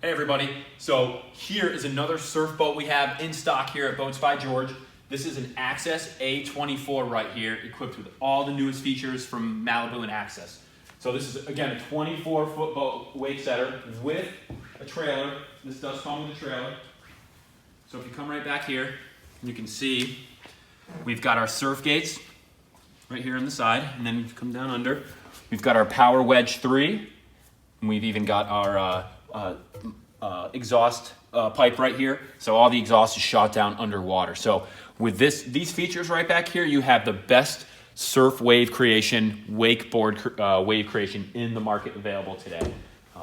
Hey everybody, so here is another surf boat we have in stock here at Boats by George. This is an Access A24 right here, equipped with all the newest features from Malibu and Access. So this is, again, a 24-foot boat wake setter with a trailer. This does come with a trailer. So if you come right back here, you can see we've got our surf gates right here on the side, and then if you come down under, we've got our Power Wedge 3, and we've even got our exhaust pipe right here. So all the exhaust is shot down underwater. So with these features right back here, you have the best surf wave creation, wakeboard wave creation in the market available today.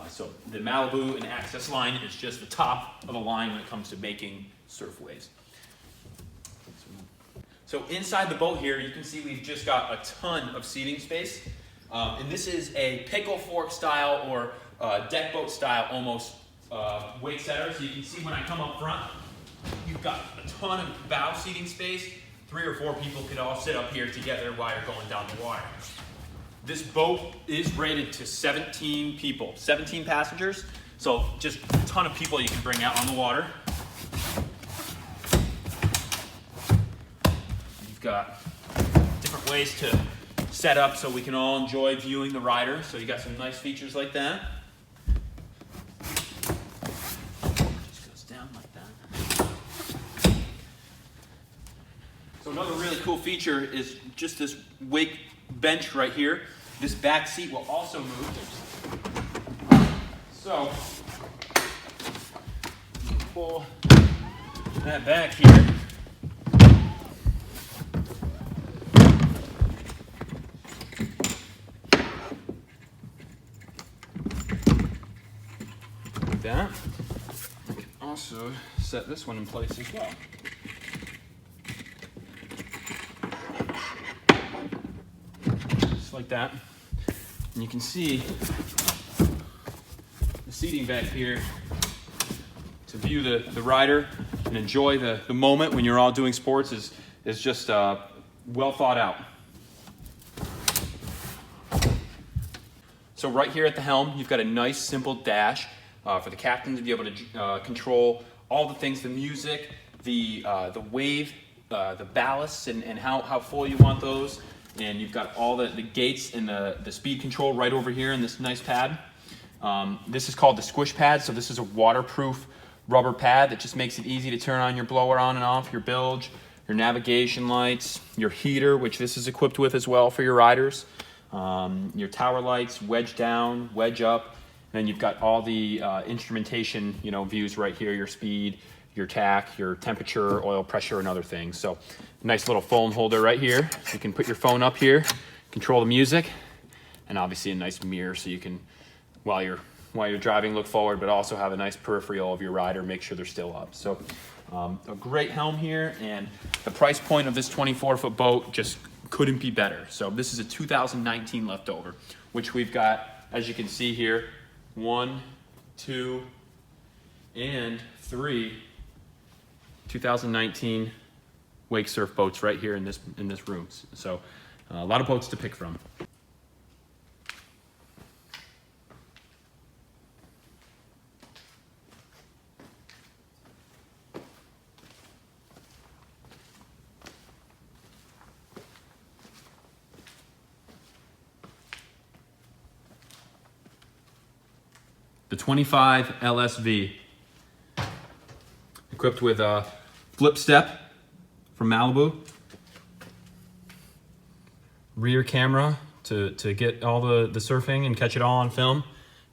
So the Malibu and Access line is just the top of the line when it comes to making surf waves. So inside the boat here, you can see we've just got a ton of seating space. And this is a pickle fork style or deck boat style almost wake setter. So you can see when I come up front, you've got a ton of bow seating space. 3 or 4 people could all sit up here together while you're going down the water. This boat is rated to 17 people, 17 passengers. So just a ton of people you can bring out on the water. You've got different ways to set up so we can all enjoy viewing the rider. So you got some nice features like that. Just goes down like that. So another really cool feature is just this wake bench right here. This back seat will also move. So you can pull that back here. That. I can also set this one in place as well. Just like that. And you can see the seating back here to view the rider and enjoy the moment when you're all doing sports is just well thought out. So right here at the helm, you've got a nice simple dash. For the captain to be able to control all the things, the music, the wave, the ballasts, and how full you want those. And you've got all the gates and the speed control right over here in this nice pad. This is called the squish pad, so this is a waterproof rubber pad that just makes it easy to turn on your blower on and off, your bilge, your navigation lights, your heater, which this is equipped with as well for your riders, your tower lights, wedge down, wedge up. And then you've got all the instrumentation, views right here, your speed, your tack, your temperature, oil pressure, and other things. So nice little phone holder right here. So you can put your phone up here, control the music, and obviously a nice mirror so you can, while you're driving, look forward, but also have a nice peripheral of your rider, make sure they're still up. So a great helm here, and the price point of this 24-foot boat just couldn't be better. So this is a 2019 leftover, which we've got, as you can see here, 1, 2, and 3 2019 wake surf boats right here in this room. So a lot of boats to pick from. The 25 LSV, equipped with a flip step from Malibu, rear camera to get all the surfing and catch it all on film.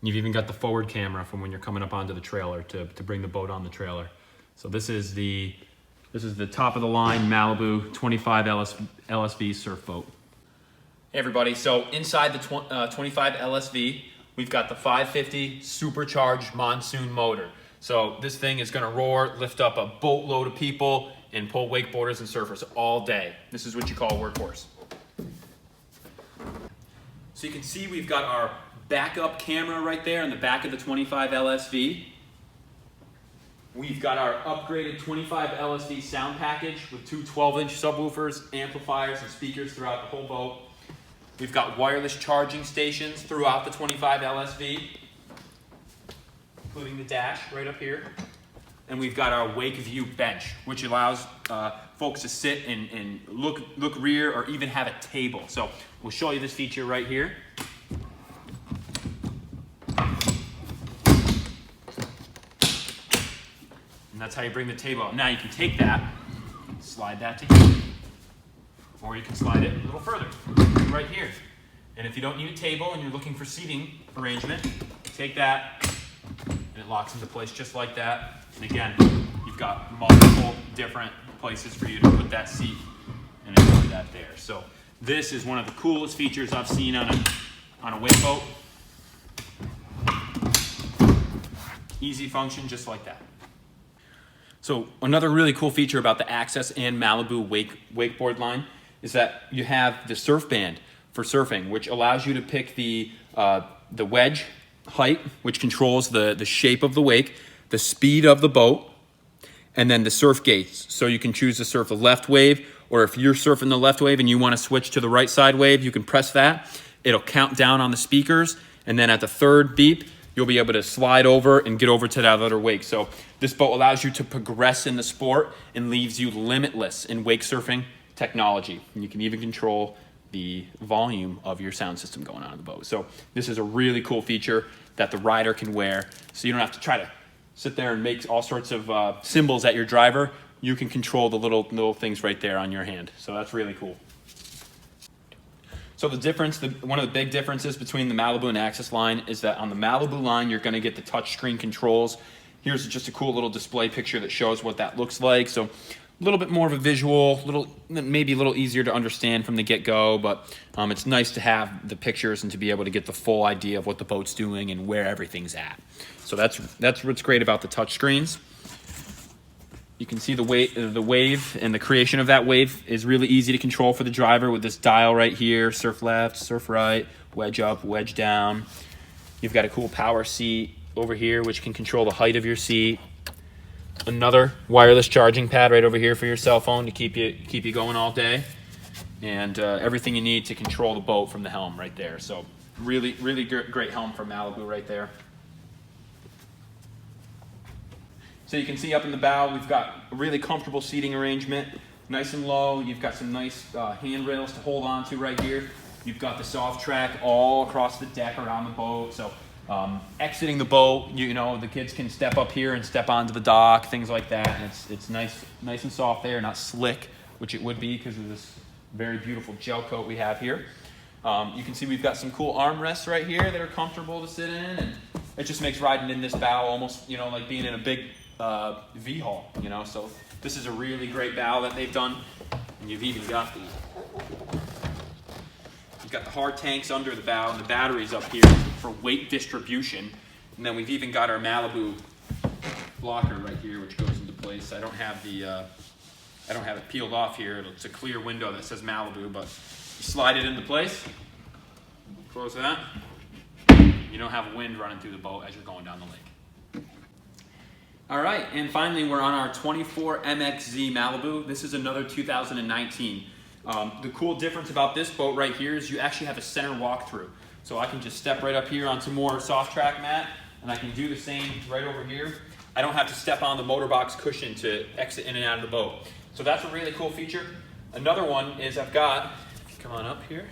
And you've even got the forward camera from when you're coming up onto the trailer to bring the boat on the trailer. So this is the top of the line Malibu 25 LSV surf boat. Hey everybody, so inside the 25 LSV, we've got the 550 supercharged monsoon motor. So this thing is gonna roar, lift up a boatload of people, and pull wakeboarders and surfers all day. This is what you call a workhorse. So you can see we've got our backup camera right there in the back of the 25 LSV. We've got our upgraded 25 LSV sound package with 2 12-inch subwoofers, amplifiers, and speakers throughout the whole boat. We've got wireless charging stations throughout the 25 LSV. including the dash right up here. And we've got our wake view bench, which allows folks to sit and look rear or even have a table. So we'll show you this feature right here. And that's how you bring the table out. Now you can take that, slide that to here, or you can slide it a little further, right here. And if you don't need a table and you're looking for seating arrangement, take that, and it locks into place just like that. And again, you've got multiple different places for you to put that seat and enjoy that there. So this is one of the coolest features I've seen on a wake boat. Easy function, just like that. So another really cool feature about the Access and Malibu wakeboard line is that you have the surf band for surfing, which allows you to pick the wedge height, which controls the shape of the wake, the speed of the boat, and then the surf gates. So you can choose to surf the left wave, or if you're surfing the left wave and you want to switch to the right side wave, you can press that. It'll count down on the speakers, and then at the third beep, you'll be able to slide over and get over to that other wake. So this boat allows you to progress in the sport and leaves you limitless in wake surfing technology. And you can even control the volume of your sound system going on in the boat. So this is a really cool feature that the rider can wear. So you don't have to try to sit there and make all sorts of symbols at your driver. You can control the little things right there on your hand. So that's really cool. So the difference, one of the big differences between the Malibu and Access line is that on the Malibu line, you're going to get the touchscreen controls. Here's just a cool little display picture that shows what that looks like. So a little bit more of a visual, maybe a little easier to understand from the get-go, but it's nice to have the pictures and to be able to get the full idea of what the boat's doing and where everything's at. So that's what's great about the touchscreens. You can see the wave and the creation of that wave is really easy to control for the driver with this dial right here, surf left, surf right, wedge up, wedge down. You've got a cool power seat over here, which can control the height of your seat. Another wireless charging pad right over here for your cell phone to keep you going all day. And everything you need to control the boat from the helm right there. So really great helm from Malibu right there. So you can see up in the bow, we've got a really comfortable seating arrangement, nice and low. You've got some nice handrails to hold on to right here. You've got the soft track all across the deck around the boat. So exiting the boat, you know, the kids can step up here and step onto the dock, things like that. And it's nice and soft there, not slick, which it would be because of this very beautiful gel coat we have here. You can see we've got some cool armrests right here that are comfortable to sit in, and it just makes riding in this bow almost, you know, like being in a big V-hull, you know. So this is a really great bow that they've done, and you've even got the hard tanks under the bow and the batteries up here for weight distribution, and then we've even got our Malibu blocker right here, which goes into place. I don't have it peeled off here. It's a clear window that says Malibu, but you slide it into place, close that. You don't have wind running through the boat as you're going down the lake. All right, and finally we're on our 24 MXZ Malibu. This is another 2019. The cool difference about this boat right here is you actually have a center walkthrough. So I can just step right up here onto more soft track mat, and I can do the same right over here. I don't have to step on the motorbox cushion to exit in and out of the boat. So that's a really cool feature. Another one is I've got, if you come on up here.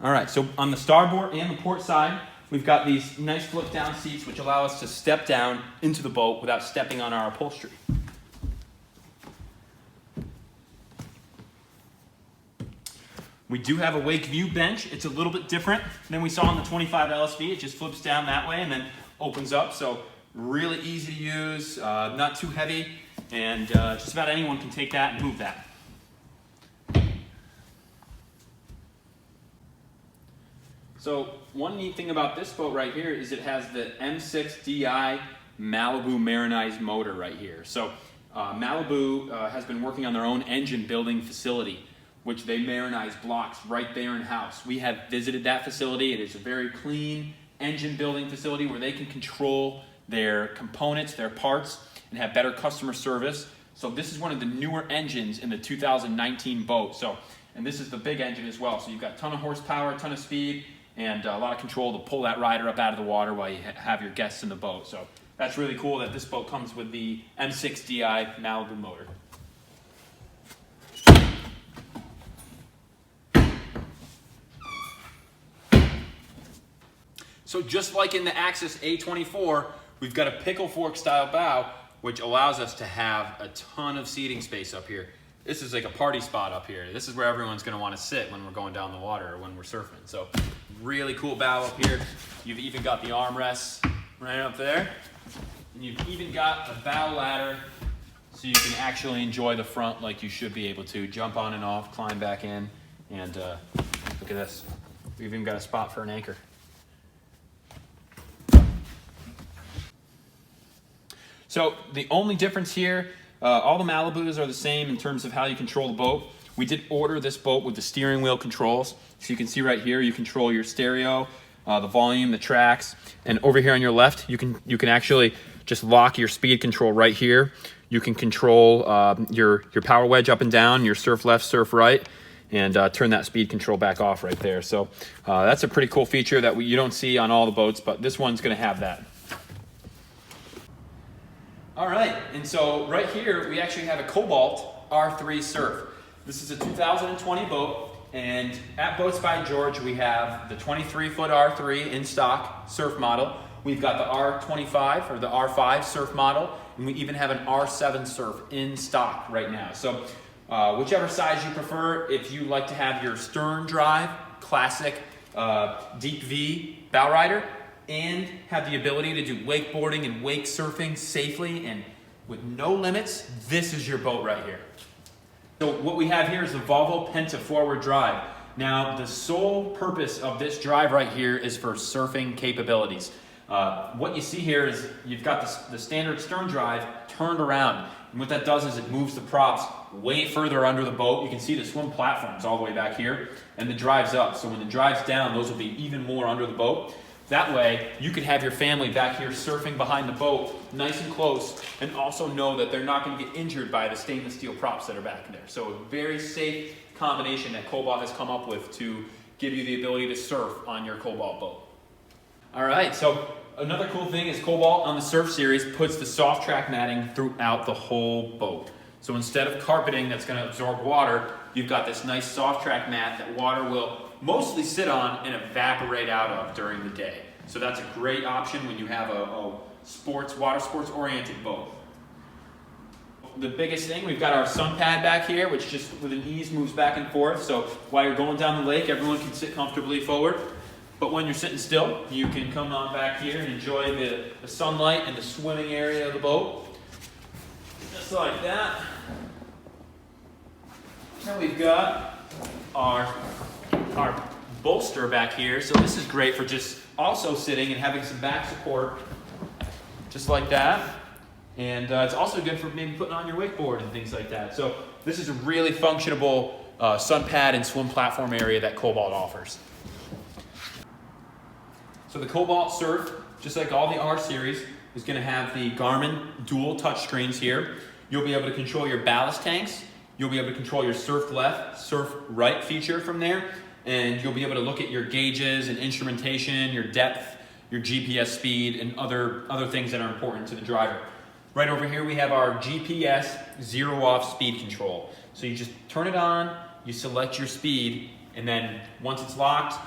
All right, so on the starboard and the port side, we've got these nice flip down seats which allow us to step down into the boat without stepping on our upholstery. We do have a wake view bench. It's a little bit different than we saw on the 25 LSV. It just flips down that way and then opens up. So really easy to use, not too heavy, and just about anyone can take that and move that. So one neat thing about this boat right here is it has the M6DI Malibu marinized motor right here. So Malibu has been working on their own engine building facility, which they marinize blocks right there in-house. We have visited that facility. It is a very clean engine building facility where they can control their components, their parts, and have better customer service. So this is one of the newer engines in the 2019 boat. So And this is the big engine as well. So you've got a ton of horsepower, a ton of speed, and a lot of control to pull that rider up out of the water while you have your guests in the boat. So that's really cool that this boat comes with the M6DI Malibu motor. So just like in the Axis A24, we've got a pickle fork style bow, which allows us to have a ton of seating space up here. This is like a party spot up here. This is where everyone's gonna wanna sit when we're going down the water or when we're surfing. So really cool bow up here. You've even got the armrests right up there. And you've even got a bow ladder so you can actually enjoy the front like you should be able to. Jump on and off, climb back in, and look at this. We've even got a spot for an anchor. So the only difference here, all the Malibus are the same in terms of how you control the boat. We did order this boat with the steering wheel controls. So you can see right here, you control your stereo, the volume, the tracks, and over here on your left, you can actually just lock your speed control right here. You can control your power wedge up and down, your surf left, surf right, and turn that speed control back off right there. So that's a pretty cool feature that you don't see on all the boats, but this one's gonna have that. All right, and so right here, we actually have a Cobalt R3 Surf. This is a 2020 boat, and at Boats by George, we have the 23-foot R3 in stock surf model. We've got the R25 or the R5 surf model, and we even have an R7 surf in stock right now. So whichever size you prefer, if you like to have your stern drive, classic deep V bow rider, and have the ability to do wakeboarding and wake surfing safely and with no limits, this is your boat right here. So what we have here is the Volvo Penta forward drive. Now, the sole purpose of this drive right here is for surfing capabilities. What you see here is you've got the standard stern drive turned around. And what that does is it moves the props way further under the boat. You can see the swim platforms all the way back here, and the drive's up. So when the drive's down, those will be even more under the boat. That way, you can have your family back here surfing behind the boat, nice and close, and also know that they're not going to get injured by the stainless steel props that are back there. So a very safe combination that Cobalt has come up with to give you the ability to surf on your Cobalt boat. All right, so another cool thing is Cobalt on the Surf Series puts the soft track matting throughout the whole boat. So instead of carpeting that's going to absorb water, you've got this nice soft track mat that water will mostly sit on and evaporate out of during the day. So that's a great option when you have a water sports oriented boat. The biggest thing, we've got our sun pad back here, which just with an ease moves back and forth. So while you're going down the lake, everyone can sit comfortably forward. But when you're sitting still, you can come on back here and enjoy the sunlight and the swimming area of the boat. Just like that. Now we've got our bolster back here. So this is great for just also sitting and having some back support, just like that. And it's also good for maybe putting on your wakeboard and things like that. So this is a really functionable sun pad and swim platform area that Cobalt offers. So the Cobalt Surf, just like all the R series, is going to have the Garmin dual touchscreens here. You'll be able to control your ballast tanks. You'll be able to control your surf left, surf right feature from there. And you'll be able to look at your gauges and instrumentation, your depth, your GPS speed, and other things that are important to the driver. Right over here we have our GPS zero off speed control. So you just turn it on, you select your speed, and then once it's locked,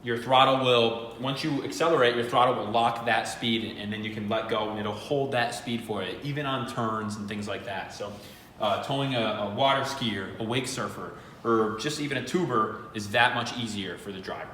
your throttle will, once you accelerate, your throttle will lock that speed, and then you can let go and it'll hold that speed for you, even on turns and things like that. So towing a water skier, a wake surfer, or just even a tuber is that much easier for the driver.